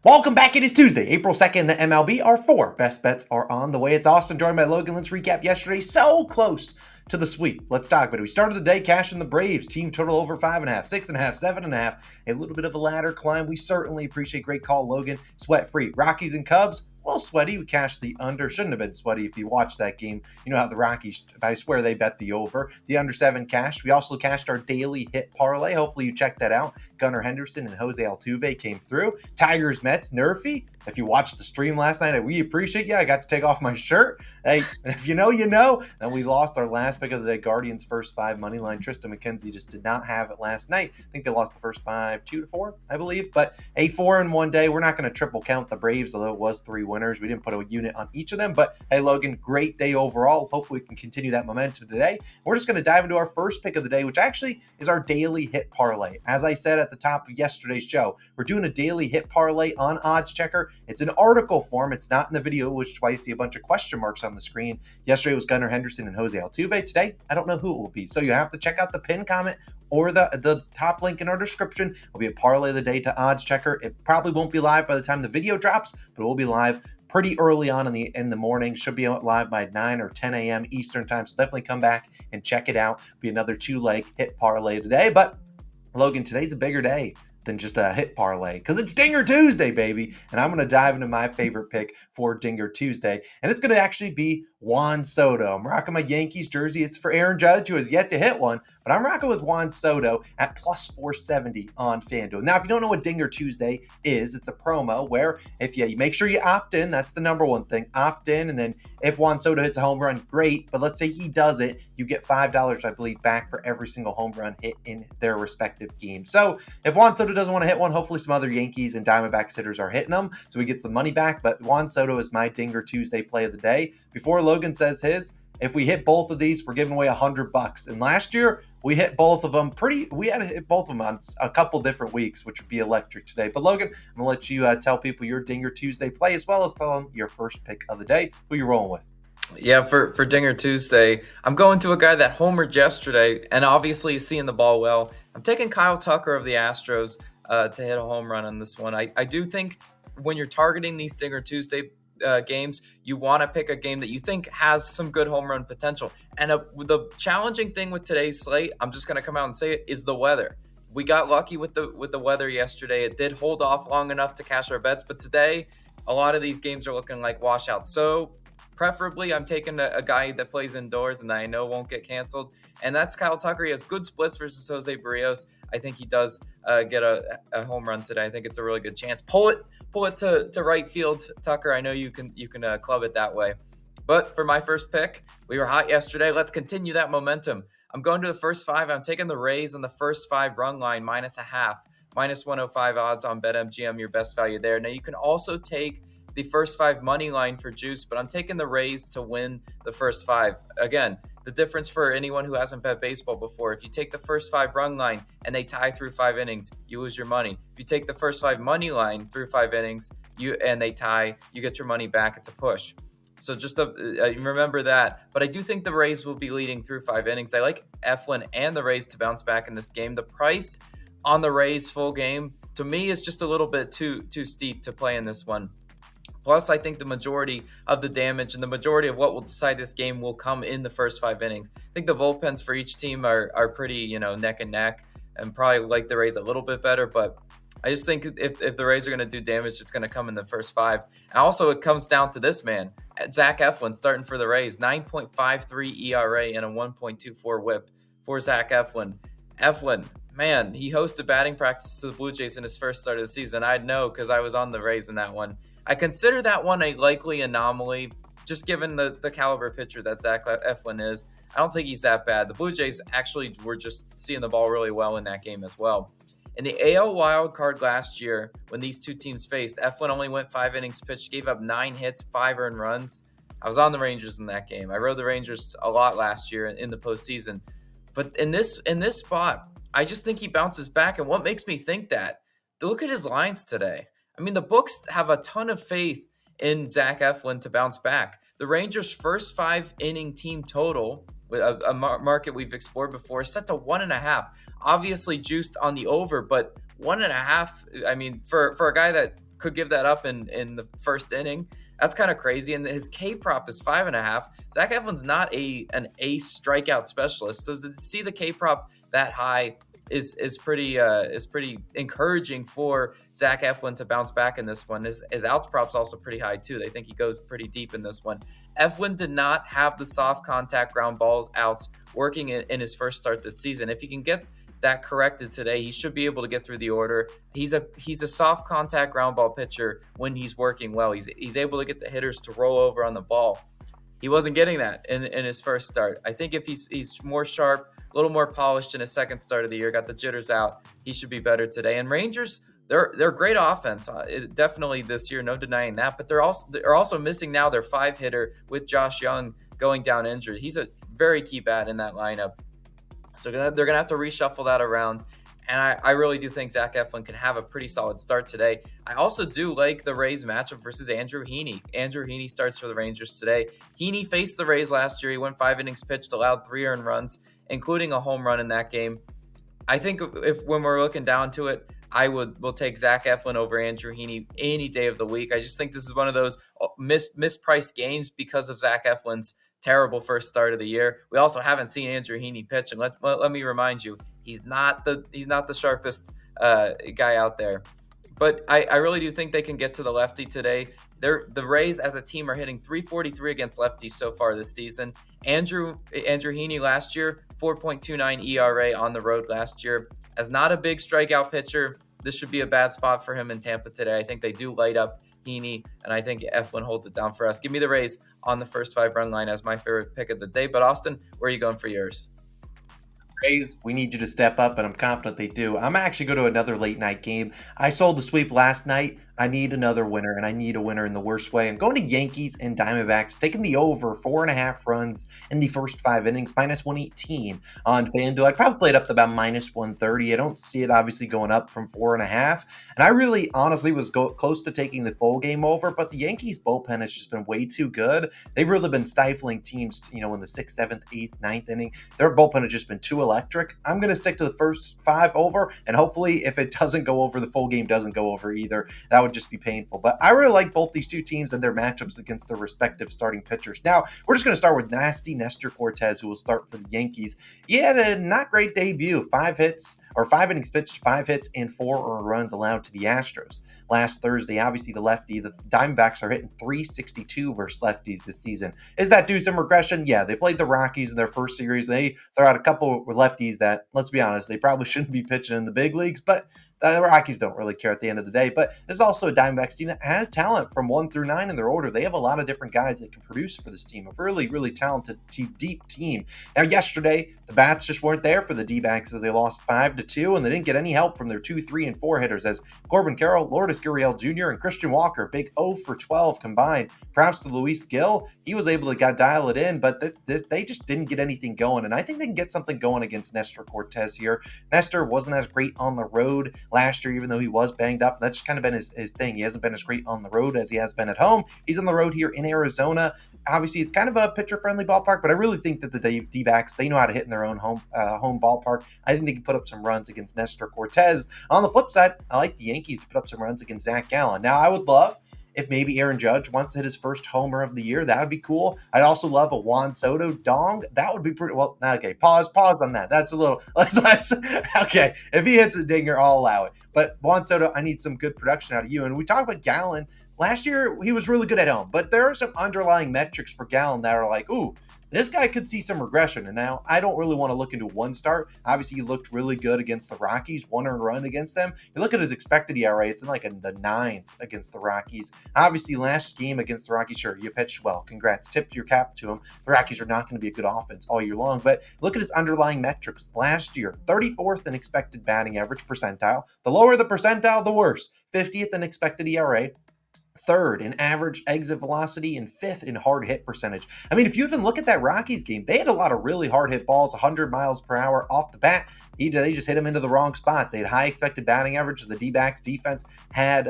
Welcome back. It is Tuesday, April 2nd. The MLB. Our four best bets are on the way. It's Austin, joined by Logan. Let's recap yesterday. So close to the sweep. Let's talk about it. We started the day cashing the Braves. Team total over 5.5, 6.5, 7.5. A little bit of a ladder climb. We certainly appreciate. Great call, Logan. Sweat free. Rockies and Cubs. A little sweaty. We cashed the under. Shouldn't have been sweaty if you watched that game. You know how the Rockies, I swear they bet the over. The under 7 cash. We also cashed our daily hit parlay. Hopefully you checked that out. Gunnar Henderson and Jose Altuve came through. Tigers, Mets, Nerfy. If you watched the stream last night, we appreciate you. I got to take off my shirt. Hey, if you know, you know. And we lost our last pick of the day. Guardians first 5 money line. Tristan McKenzie just did not have it last night. I think they lost the first 5, 2-4, I believe. But a 4 in one day. We're not going to triple count the Braves, although it was 3 winners. We didn't put a unit on each of them. But hey, Logan, great day overall. Hopefully we can continue that momentum today. We're just going to dive into our first pick of the day, which actually is our daily hit parlay. As I said at the top of yesterday's show, we're doing a daily hit parlay on Odds Checker. It's an article form. It's not in the video, which is why you see a bunch of question marks on the screen. Yesterday was Gunnar Henderson and Jose Altuve. Today, I don't know who it will be. So you have to check out the pinned comment or the top link in our description. It'll be a parlay of the day to Odds Checker. It probably won't be live by the time the video drops, but it will be live pretty early on in the morning. Should be live by 9 or 10 a.m. Eastern time. So definitely come back and check it out. Be another 2-leg hit parlay today. But Logan, today's a bigger day than just a hit parlay because it's Dinger Tuesday, baby. And I'm going to dive into my favorite pick for Dinger Tuesday. And it's going to actually be Juan Soto. I'm rocking my Yankees jersey. It's for Aaron Judge, who has yet to hit one, but I'm rocking with Juan Soto at plus 470 on FanDuel. Now, if you don't know what Dinger Tuesday is, it's a promo where if you make sure you opt in, that's the number one thing, opt in, and then if Juan Soto hits a home run, great, but let's say he does it, you get $5, I believe, back for every single home run hit in their respective game. So if Juan Soto doesn't want to hit one, hopefully some other Yankees and Diamondbacks hitters are hitting them, so we get some money back, but Juan Soto is my Dinger Tuesday play of the day. Before Logan says his, if we hit both of these, we're giving away $100. And last year, we hit both of them we had to hit both of them on a couple different weeks, which would be electric today. But Logan, I'm going to let you tell people your Dinger Tuesday play, as well as tell them your first pick of the day, who you're rolling with. Yeah, for Dinger Tuesday, I'm going to a guy that homered yesterday and obviously is seeing the ball well. I'm taking Kyle Tucker of the Astros to hit a home run on this one. I do think when you're targeting these Dinger Tuesday games, you want to pick a game that you think has some good home run potential. And the challenging thing with today's slate, I'm just going to come out and say it, is the weather. We got lucky with the weather yesterday. It did hold off long enough to cash our bets, but today a lot of these games are looking like washouts. So preferably, I'm taking a guy that plays indoors and that I know won't get canceled, and that's Kyle Tucker. He has good splits versus Jose Barrios. I think he does get a home run today. I think it's a really good chance. Pull it to right field, Tucker. I know you can club it that way. But for my first pick, we were hot yesterday. Let's continue that momentum. I'm going to the first 5. I'm taking the Rays on the first 5 run line, -0.5, -105 odds on BetMGM, your best value there. Now you can also take the first 5 money line for juice, but I'm taking the Rays to win the first 5. Again, the difference for anyone who hasn't bet baseball before, if you take the first 5 run line and they tie through 5 innings, you lose your money. If you take the first 5 money line through 5 innings and they tie, you get your money back. It's a push. So just remember that. But I do think the Rays will be leading through 5 innings. I like Eflin and the Rays to bounce back in this game. The price on the Rays full game, to me, is just a little bit too steep to play in this one. Plus, I think the majority of the damage and the majority of what will decide this game will come in the first 5 innings. I think the bullpens for each team are pretty, neck and neck, and probably like the Rays a little bit better. But I just think if the Rays are going to do damage, it's going to come in the first 5. And also, it comes down to this man, Zach Eflin, starting for the Rays, 9.53 ERA and a 1.24 WHIP for Zach Eflin. Eflin, man, he hosted batting practice to the Blue Jays in his first start of the season. I'd know because I was on the Rays in that one. I consider that one a likely anomaly, just given the caliber pitcher that Zach Eflin is. I don't think he's that bad. The Blue Jays actually were just seeing the ball really well in that game as well. In the AL wildcard last year, when these two teams faced, Eflin only went 5 innings pitched, gave up 9 hits, 5 earned runs. I was on the Rangers in that game. I rode the Rangers a lot last year in the postseason. But in this spot, I just think he bounces back. And what makes me think that? Look at his lines today. I mean, the books have a ton of faith in Zach Eflin to bounce back. The Rangers' first 5 inning team total, a market we've explored before, is set to 1.5. Obviously juiced on the over, but 1.5. I mean, for a guy that could give that up in the first inning. That's kind of crazy. And his K prop is 5.5. Zach Eflin's not an ace strikeout specialist, so to see the K prop that high is pretty encouraging for Zach Eflin to bounce back in this one. His outs prop's also pretty high too. They think he goes pretty deep in this one. Eflin did not have the soft contact ground balls outs working in his first start this season. If he can get that corrected today, he should be able to get through the order. He's a soft contact ground ball pitcher when he's working well. He's able to get the hitters to roll over on the ball. He wasn't getting that in his first start. I think if he's more sharp, a little more polished in his second start of the year, got the jitters out, he should be better today. And Rangers, they're great offense, definitely this year, no denying that. But they're also missing now their 5-hitter with Josh Young going down injured. He's a very key bat in that lineup. So they're going to have to reshuffle that around. And I really do think Zach Eflin can have a pretty solid start today. I also do like the Rays matchup versus Andrew Heaney. Andrew Heaney starts for the Rangers today. Heaney faced the Rays last year. He went 5 innings pitched, allowed 3 earned runs, including a home run in that game. I think when we're looking down to it, will take Zach Eflin over Andrew Heaney any day of the week. I just think this is one of those mispriced games because of Zach Eflin's terrible first start of the year. We also haven't seen Andrew Heaney pitch, and let me remind you, he's not the sharpest guy out there. But I really do think they can get to the lefty today. The Rays as a team are hitting .343 against lefties so far this season. Andrew Heaney last year, 4.29 ERA on the road last year. As not a big strikeout pitcher, this should be a bad spot for him in Tampa today. I think they do light up Heaney, and I think Eflin holds it down for us. Give me the Rays on the first 5-run line as my favorite pick of the day. But Austin, where are you going for yours? Rays, we need you to step up, and I'm confident they do. I'm actually going to another late night game. I sold the sweep last night. I need another winner, and I need a winner in the worst way. I'm going to Yankees and Diamondbacks, taking the over 4.5 runs in the first 5 innings, -118 on FanDuel. I'd probably play it up to about -130. I don't see it obviously going up from 4.5. And I really honestly was close to taking the full game over, but the Yankees bullpen has just been way too good. They've really been stifling teams, in the 6th, 7th, 8th, 9th inning. Their bullpen has just been too electric. I'm going to stick to the first 5 over, and hopefully if it doesn't go over, the full game doesn't go over either. That would just be painful. But I really like both these two teams and their matchups against their respective starting pitchers. Now, we're just going to start with nasty Nestor Cortez, who will start for the Yankees. He had a not great debut. 5 innings pitched, 5 hits, and 4 earned runs allowed to the Astros. Last Thursday, obviously the lefty, the Diamondbacks are hitting .362 versus lefties this season. Is that due to some regression? Yeah, they played the Rockies in their first series. They throw out a couple of lefties that, let's be honest, they probably shouldn't be pitching in the big leagues, but the Rockies don't really care at the end of the day. But this is also a Diamondbacks team that has talent from 1 through 9 in their order. They have a lot of different guys that can produce for this team. A really, really talented, deep team. Now, yesterday, the bats just weren't there for the D-backs as they lost 5-2, and they didn't get any help from their 2, 3, and 4 hitters as Corbin Carroll, Lourdes Gurriel Jr., and Christian Walker, big 0 for 12 combined. Props to Luis Gil. He was able to dial it in, but they just didn't get anything going, and I think they can get something going against Nestor Cortez here. Nestor wasn't as great on the road last year, even though he was banged up. That's just kind of been his thing. He hasn't been as great on the road as he has been at home. He's on the road here in Arizona. Obviously, it's kind of a pitcher-friendly ballpark, but I really think that the D-backs, they know how to hit in their own home ballpark. I think they can put up some runs against Nestor Cortez. On the flip side, I like the Yankees to put up some runs against Zach Gallen. Now, I would love if maybe Aaron Judge wants to hit his first homer of the year. That would be cool. I'd also love a Juan Soto dong. That would be pretty well. Okay, pause on that. That's a little less. Okay, if he hits a dinger, I'll allow it. But Juan Soto, I need some good production out of you. And we talk about Gallen. Last year, he was really good at home, but there are some underlying metrics for Gallen that are like, ooh, this guy could see some regression. And now I don't really want to look into one start. Obviously, he looked really good against the Rockies, 1 earned run against them. You look at his expected ERA, it's in the 9s against the Rockies. Obviously, last game against the Rockies, sure, you pitched well. Congrats. Tip your cap to him. The Rockies are not going to be a good offense all year long, but look at his underlying metrics. Last year, 34th in expected batting average percentile. The lower the percentile, the worse. 50th in expected ERA. 3rd in average exit velocity, and 5th in hard hit percentage. I mean, if you even look at that Rockies game, they had a lot of really hard hit balls, 100 miles per hour off the bat. They just hit him into the wrong spots. They had high expected batting average. The D-backs defense had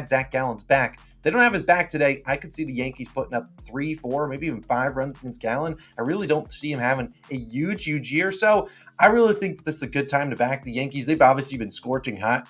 Zach Gallen's back. They don't have his back today. I could see the Yankees putting up 3, 4, maybe even 5 runs against Gallen. I really don't see him having a huge year. So I really think this is a good time to back the Yankees. They've obviously been scorching hot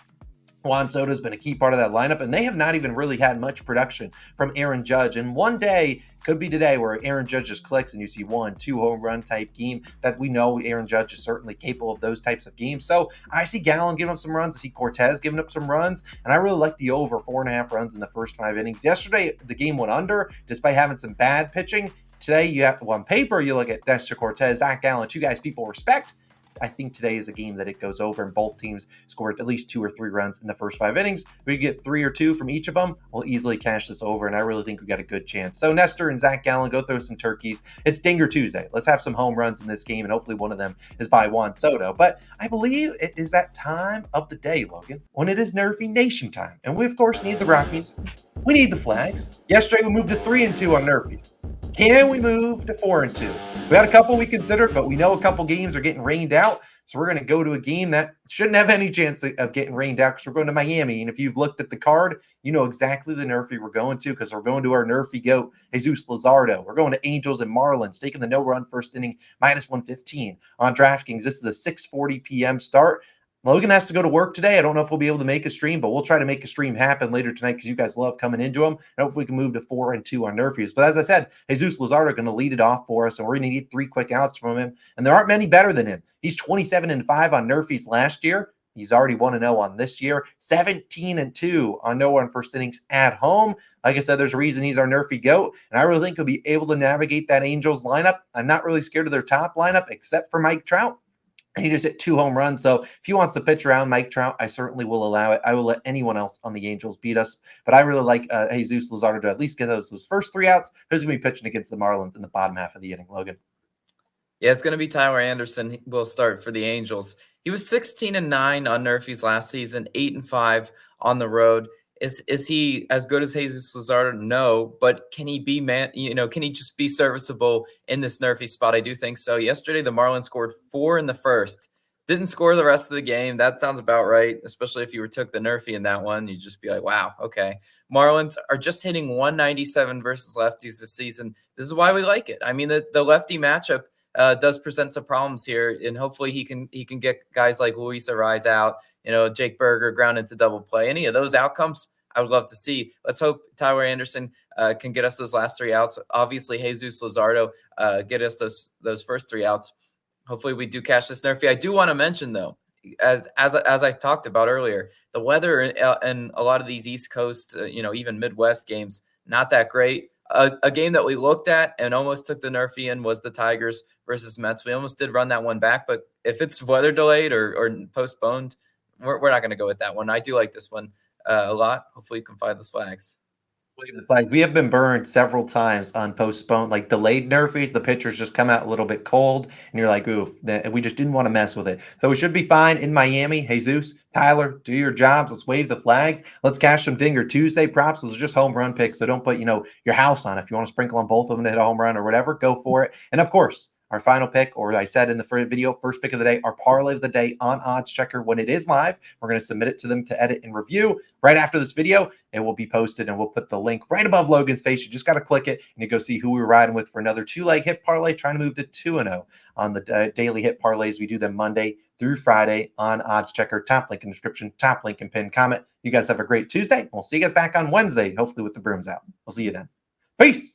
Juan Soto's been a key part of that lineup, and they have not even really had much production from Aaron Judge. And one day could be today where Aaron Judge just clicks and you see 1-2 home run type game that we know Aaron Judge is certainly capable of those types of games. So I see Gallen giving up some runs. I see Cortez giving up some runs, and I really like the over 4.5 runs in the first 5 innings. Yesterday, the game went under despite having some bad pitching. Today, you have on paper, you look at Nestor Cortez, Zach Gallen, two guys people respect. I think today is a game that it goes over and both teams scored at least 2 or 3 runs in the first 5 innings. If we get 3 or 2 from each of them, we'll easily cash this over, and I really think we got a good chance. So Nestor and Zach Gallen, go throw some turkeys. It's Dinger Tuesday. Let's have some home runs in this game, and hopefully one of them is by Juan Soto. But I believe it is that time of the day, Logan, when it is Nerfy Nation time. And we, of course, need the Rockies. We need the flags. Yesterday, we moved to 3-2 on Nerfies. Can we move to 4-2? We had a couple we considered, but we know a couple games are getting rained out. So we're going to go to a game that shouldn't have any chance of getting rained out because we're going to Miami. And if you've looked at the card, you know exactly the Nerfy we're going to because we're going to our Nerfy goat, Jesus Luzardo. We're going to Angels and Marlins, taking the no-run first inning, -115 on DraftKings. This is a 6:40 p.m. start. Logan has to go to work today. I don't know if we'll be able to make a stream, but we'll try to make a stream happen later tonight because you guys love coming into them. And hopefully we can move to 4-2 on Nerfies. But as I said, Jesus Luzardo going to lead it off for us, and we're going to need 3 quick outs from him. And there aren't many better than him. He's 27-5 on Nerfies last year. He's already 1-0 on this year, 17-2 on no-run first innings at home. Like I said, there's a reason he's our Nerfy GOAT, and I really think he'll be able to navigate that Angels lineup. I'm not really scared of their top lineup except for Mike Trout. And he just hit 2 home runs. So if he wants to pitch around Mike Trout, I certainly will allow it. I will let anyone else on the Angels beat us. But I really like Jesus Luzardo to at least get those first 3 outs. Who's going to be pitching against the Marlins in the bottom half of the inning, Logan? Yeah, it's going to be Tyler Anderson. He will start for the Angels. He was 16-9 on Nerfies last season, 8-5 on the road. Is he as good as Jesus Luzardo? No, but can he be can he just be serviceable in this Nerfy spot? I do think so. Yesterday, the Marlins scored 4 in the first. Didn't score the rest of the game. That sounds about right, especially if you took the Nerfy in that one. You'd just be like, wow, okay. Marlins are just hitting 197 versus lefties this season. This is why we like it. I mean, the lefty matchup does present some problems here, and hopefully he can get guys like Luis Arraez out, Jake Berger ground into double play. Any of those outcomes, I would love to see. Let's hope Tyler Anderson can get us those last 3 outs. Obviously, Jesus Luzardo get us those first 3 outs. Hopefully, we do cash this Nerfy. I do want to mention, though, as I talked about earlier, the weather in a lot of these East Coast, even Midwest games, not that great. A game that we looked at and almost took the Nerfy in was the Tigers versus Mets. We almost did run that one back, but if it's weather delayed or postponed, we're not going to go with that one. I do like this one a lot. Hopefully you can find those flags. We have been burned several times on postponed, like delayed Nerfies. The pitchers just come out a little bit cold, and you're like, oof, we just didn't want to mess with it. So we should be fine in Miami. Jesus, Tyler, do your jobs. Let's wave the flags. Let's cash some Dinger Tuesday props. Those are just home run picks, so don't put, your house on. If you want to sprinkle on both of them to hit a home run or whatever, go for it. And of course, our final pick, or I said in the video, first pick of the day, our parlay of the day on Odds Checker. When it is live, we're going to submit it to them to edit and review. Right after this video, it will be posted, and we'll put the link right above Logan's face. You just got to click it, and you go see who we're riding with for another 2-leg hit parlay, trying to move to 2-0 on the daily hit parlays. We do them Monday through Friday on Odds Checker. Top link in the description, top link and pinned comment. You guys have a great Tuesday. We'll see you guys back on Wednesday, hopefully with the brooms out. We'll see you then. Peace.